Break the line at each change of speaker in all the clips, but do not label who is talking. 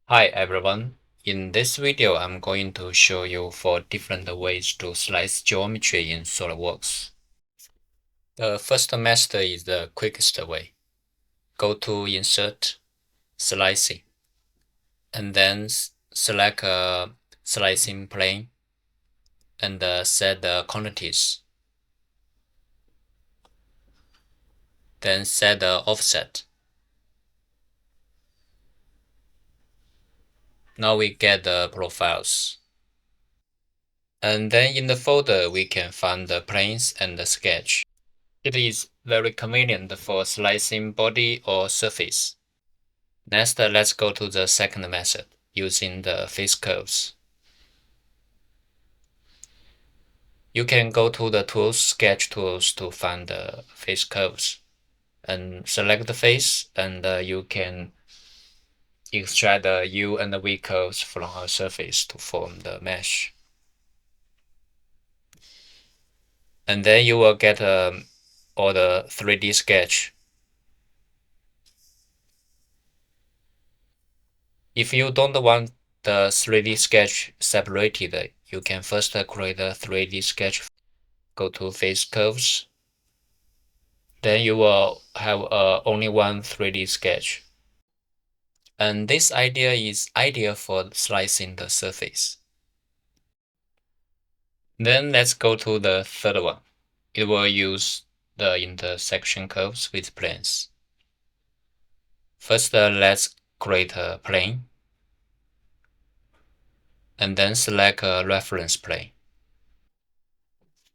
Hi everyone. In this video, I'm going to show you 4 different ways to slice geometry in SolidWorks. The first method is the quickest way. Go to Insert, Slicing, and then select a slicing plane and set the quantities. Then set the offset. Now we get the profiles. And then in the folder, we can find the planes and the sketch. It is very convenient for slicing body or surface. Next, let's go to the second method, using the face curves. You can go to the Tools, Sketch Tools to find the face curves. And select the face, and you can extract the U and the V curves from a surface to form the mesh. And then you will get all the 3D sketch. If you don't want the 3D sketch separated, you can first create a 3D sketch. Go to Face Curves. Then you will have only one 3D sketch. And this idea is ideal for slicing the surface. Then let's go to the third one. It will use the intersection curves with planes. First, let's create a plane. And then select a reference plane.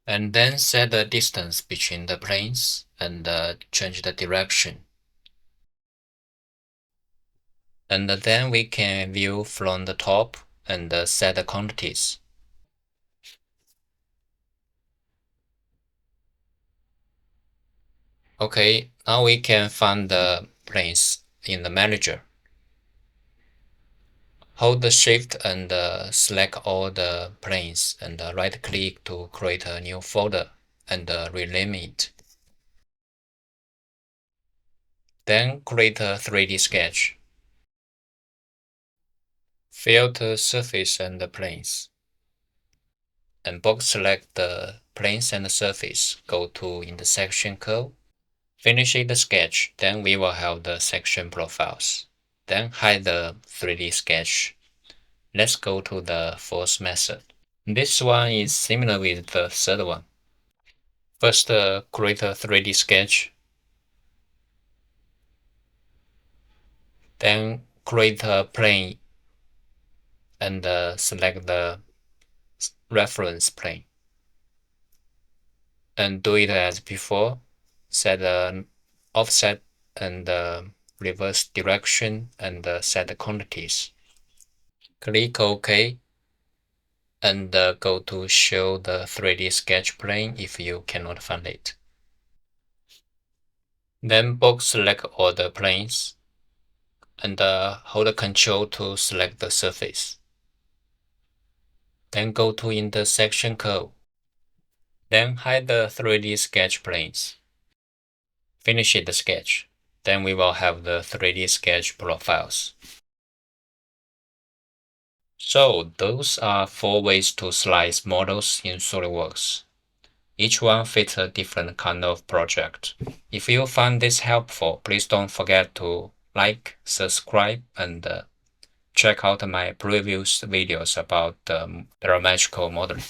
And then set the distance between the planes and change the direction. And then we can view from the top and set the quantities. Okay, now we can find the planes in the manager. Hold the Shift and select all the planes and right click to create a new folder and rename it. Then create a 3D sketch. Filter surface and the planes. And box select the planes and the surface. Go to intersection curve. Finish the sketch. Then we will have the section profiles. Then hide the 3D sketch. Let's go to the fourth method. This one is similar with the third one. First, create a 3D sketch. Then create a plane and select the reference plane. And do it as before. Set an offset and reverse direction and set the quantities. Click OK and go to show the 3D sketch plane if you cannot find it. Then box select all the planes and hold Ctrl to select the surface. Then go to intersection curve. Then hide the 3D sketch planes. Finish the sketch. Then we will have the 3D sketch profiles. So those are 4 ways to slice models in SolidWorks. Each one fits a different kind of project. If you find this helpful, please don't forget to like, subscribe, and check out my previous videos about parametric modeling.